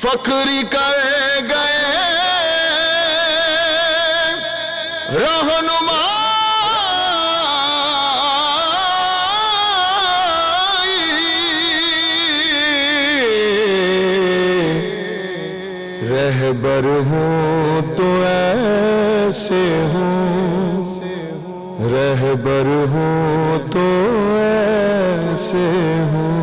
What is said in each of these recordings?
فقری کر گئے رہنمائی، رہبر ہوں تو ایسے ہوں، رہبر ہوں تو ایسے ہوں۔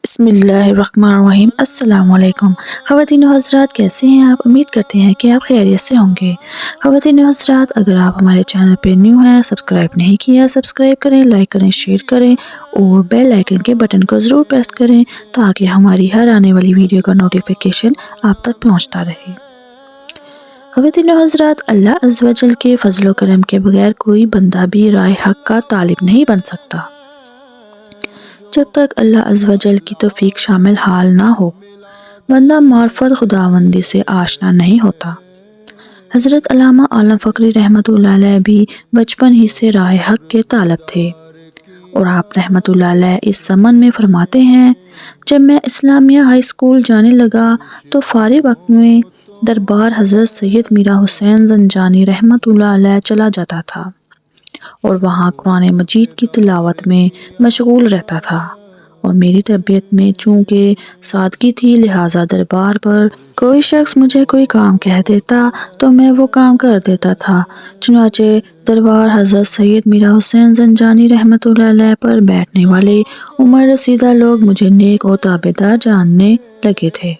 بسم اللہ الرحمن الرحیم۔ السلام علیکم خواتین و حضرات، کیسے ہیں آپ؟ امید کرتے ہیں کہ آپ خیریت سے ہوں گے۔ خواتین و حضرات، اگر آپ ہمارے چینل پہ نیو ہیں، سبسکرائب نہیں کیا، سبسکرائب کریں، لائک کریں، شیئر کریں اور بیل آئیکن کے بٹن کو ضرور پریس کریں تاکہ ہماری ہر آنے والی ویڈیو کا نوٹیفیکیشن آپ تک پہنچتا رہے۔ خواتین و حضرات، اللہ عز و جل کے فضل و کرم کے بغیر کوئی بندہ بھی راہ حق کا طالب نہیں بن سکتا جب تک اللہ عز و جل کی توفیق شامل حال نہ ہو۔ بندہ معرفت خداوندی سے آشنا نہیں ہوتا۔ حضرت علامہ عالم فقری رحمۃ اللہ علیہ بھی بچپن ہی سے راہ حق کے طالب تھے، اور آپ رحمۃ اللہ علیہ اس ضمن میں فرماتے ہیں، جب میں اسلامیہ ہائی اسکول جانے لگا تو فارغ وقت میں دربار حضرت سید میرا حسین زنجانی رحمۃ اللہ علیہ چلا جاتا تھا اور وہاں قرآن مجید کی تلاوت میں مشغول رہتا تھا، اور میری طبیعت میں چونکہ سادگی تھی لہٰذا دربار پر کوئی شخص مجھے کوئی کام کہہ دیتا تو میں وہ کام کر دیتا تھا۔ چنانچہ دربار حضرت سید میرا حسین زنجانی رحمۃ اللہ علیہ پر بیٹھنے والے عمر رسیدہ لوگ مجھے نیک و تابعدار جاننے لگے تھے۔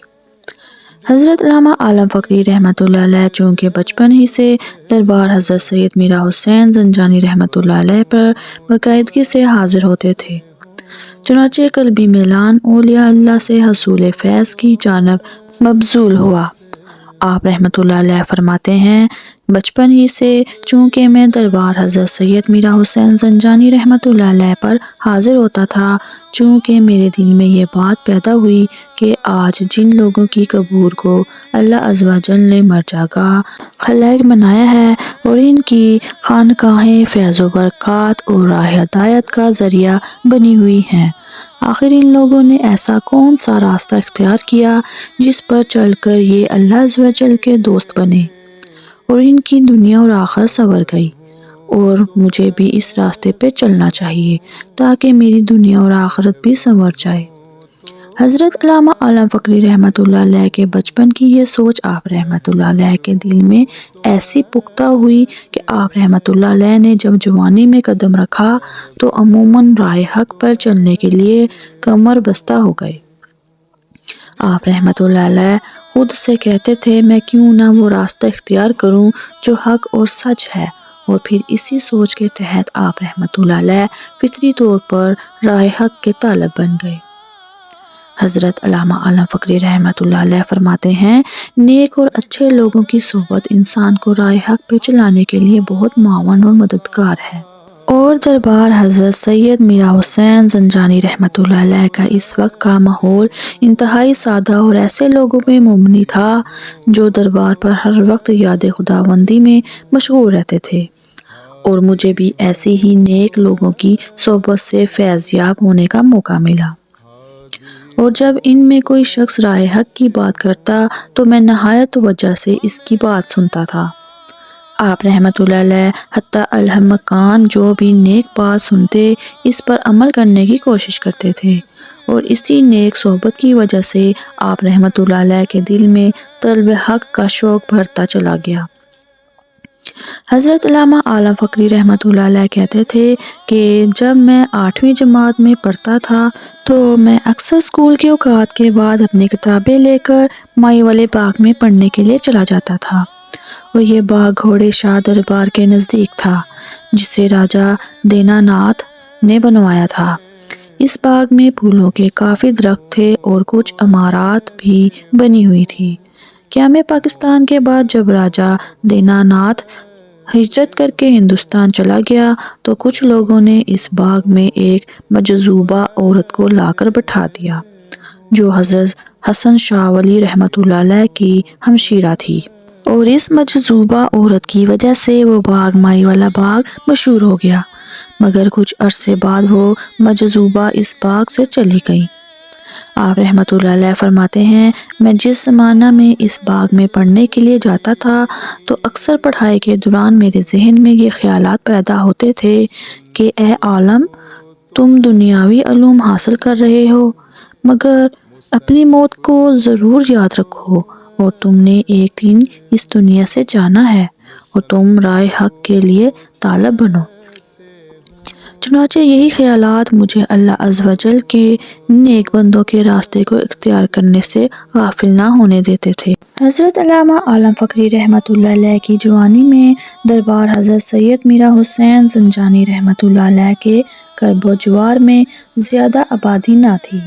حضرت علامہ عالم فقری رحمۃ اللہ علیہ چونکہ بچپن ہی سے دربار حضرت سید میرا حسین زنجانی رحمۃ اللہ علیہ پر باقاعدگی سے حاضر ہوتے تھے، چنانچہ قلبی میلان اولیاء اللہ سے حصول فیض کی جانب مبذول ہوا۔ آپ رحمۃ اللہ علیہ فرماتے ہیں، بچپن ہی سے چونکہ میں دربار حضرت سید میرا حسین زنجانی رحمۃ اللہ علیہ پر حاضر ہوتا تھا، چونکہ میرے دل میں یہ بات پیدا ہوئی کہ آج جن لوگوں کی قبور کو اللہ عز و جل نے مرجعگاہ خلائق بنایا ہے اور ان کی خانقاہیں فیض و برکات اور راہ ہدایت کا ذریعہ بنی ہوئی ہیں، آخر ان لوگوں نے ایسا کون سا راستہ اختیار کیا جس پر چل کر یہ اللہ عز و جل کے دوست بنے اور ان کی دنیا اور آخرت سنور گئی، اور مجھے بھی اس راستے پہ چلنا چاہیے تاکہ میری دنیا اور آخرت بھی سنور جائے۔ حضرت علامہ عالم فقری رحمۃ اللہ علیہ کے بچپن کی یہ سوچ آپ رحمۃ اللہ علیہ کے دل میں ایسی پختہ ہوئی کہ آپ رحمۃ اللہ علیہ نے جب جوانی میں قدم رکھا تو عموماً راہ حق پر چلنے کے لیے کمر بستہ ہو گئے۔ آپ رحمۃ اللہ علیہ خود سے کہتے تھے، میں کیوں نہ وہ راستہ اختیار کروں جو حق اور سچ ہے، اور پھر اسی سوچ کے تحت آپ رحمۃ اللہ علیہ فطری طور پر راہ حق کے طالب بن گئے۔ حضرت علامہ عالم فقری رحمۃ اللہ علیہ فرماتے ہیں، نیک اور اچھے لوگوں کی صحبت انسان کو راہ حق پہ چلانے کے لیے بہت معاون اور مددگار ہے، اور دربار حضرت سید میرا حسین زنجانی رحمۃ اللہ علیہ کا اس وقت کا ماحول انتہائی سادہ اور ایسے لوگوں پہ مبنی تھا جو دربار پر ہر وقت یاد خداوندی میں مشغول رہتے تھے، اور مجھے بھی ایسی ہی نیک لوگوں کی صحبت سے فیض یاب ہونے کا موقع ملا، اور جب ان میں کوئی شخص راہ حق کی بات کرتا تو میں نہایت توجہ سے اس کی بات سنتا تھا۔ آپ رحمۃ اللہ علیہ حتیٰ الحمقان جو بھی نیک بات سنتے اس پر عمل کرنے کی کوشش کرتے تھے، اور اسی نیک صحبت کی وجہ سے آپ رحمۃ اللہ علیہ کے دل میں طلب حق کا شوق بڑھتا چلا گیا۔ حضرت علامہ عالم فقری رحمۃ اللہ علیہ کہتے تھے کہ جب میں 8ویں جماعت میں پڑھتا تھا تو میں اکثر اسکول کے اوقات کے بعد اپنی کتابیں لے کر مائی والے باغ میں پڑھنے کے لیے چلا جاتا تھا، اور یہ باغ گھوڑے شاہ دربار کے نزدیک تھا جسے راجہ دینا ناتھ نے بنوایا تھا۔ اس باغ میں پھولوں کے کافی درخت تھے اور کچھ عمارات بھی بنی ہوئی تھی۔ قیام پاکستان کے بعد جب راجہ دینا ناتھ ہجرت کر کے ہندوستان چلا گیا تو کچھ لوگوں نے اس باغ میں ایک مجذوبہ عورت کو لا کر بٹھا دیا جو حضرت حسن شاہ ولی رحمۃ اللہ علیہ کی ہمشیرہ تھی، اور اس مجذوبہ عورت کی وجہ سے وہ باغ مائی والا باغ مشہور ہو گیا، مگر کچھ عرصے بعد وہ مجذوبہ اس باغ سے چلی گئی۔ آپ رحمۃ اللہ علیہ فرماتے ہیں، میں جس زمانہ میں اس باغ میں پڑھنے کے لیے جاتا تھا تو اکثر پڑھائی کے دوران میرے ذہن میں یہ خیالات پیدا ہوتے تھے کہ اے عالم، تم دنیاوی علوم حاصل کر رہے ہو، مگر اپنی موت کو ضرور یاد رکھو، اور تم نے ایک دن اس دنیا سے جانا ہے، اور تم رائے حق کے لیے طالب بنو۔ چنانچہ یہی خیالات مجھے اللہ عز و جل کے نیک بندوں کے راستے کو اختیار کرنے سے غافل نہ ہونے دیتے تھے۔ حضرت علامہ عالم فقری رحمۃ اللہ علیہ کی جوانی میں دربار حضرت سید میرا حسین زنجانی رحمۃ اللہ علیہ کے قرب و جوار میں زیادہ آبادی نہ تھی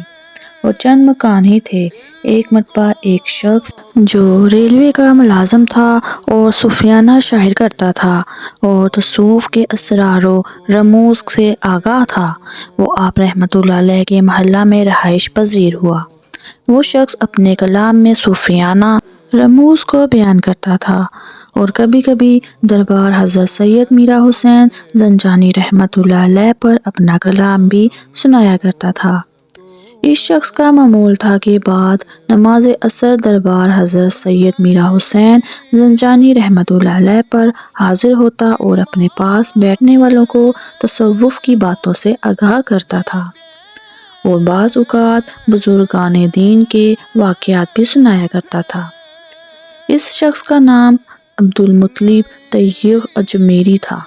اور چند مکان ہی تھے۔ ایک مرتبہ ایک شخص جو ریلوے کا ملازم تھا اور صوفیانہ شاعری کرتا تھا اور تصوف کے اسرار و رموز سے آگاہ تھا، وہ آپ رحمۃ اللہ علیہ کے محلہ میں رہائش پذیر ہوا۔ وہ شخص اپنے کلام میں صوفیانہ رموز کو بیان کرتا تھا اور کبھی کبھی دربار حضرت سید میرا حسین زنجانی رحمۃ اللہ علیہ پر اپنا کلام بھی سنایا کرتا تھا۔ اس شخص کا معمول تھا کہ بعد نماز عصر دربار حضرت سید میرا حسین زنجانی رحمۃ اللہ علیہ پر حاضر ہوتا اور اپنے پاس بیٹھنے والوں کو تصوف کی باتوں سے آگاہ کرتا تھا اور بعض اوقات بزرگان دین کے واقعات بھی سنایا کرتا تھا۔ اس شخص کا نام عبدالمطلب طیغ اجمیری تھا۔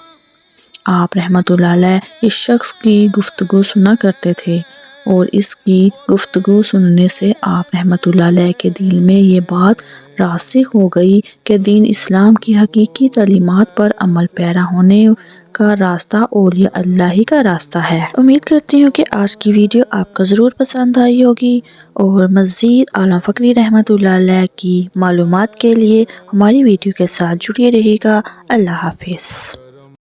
آپ رحمۃ اللہ علیہ اس شخص کی گفتگو سنا کرتے تھے اور اس کی گفتگو سننے سے آپ رحمۃ اللہ علیہ کے دل میں یہ بات راسخ ہو گئی کہ دین اسلام کی حقیقی تعلیمات پر عمل پیرا ہونے کا راستہ اولیاء اللہ ہی کا راستہ ہے۔ امید کرتی ہوں کہ آج کی ویڈیو آپ کو ضرور پسند آئی ہوگی، اور مزید عالم فقری رحمۃ اللہ علیہ کی معلومات کے لیے ہماری ویڈیو کے ساتھ جڑے رہیے گا۔ اللہ حافظ۔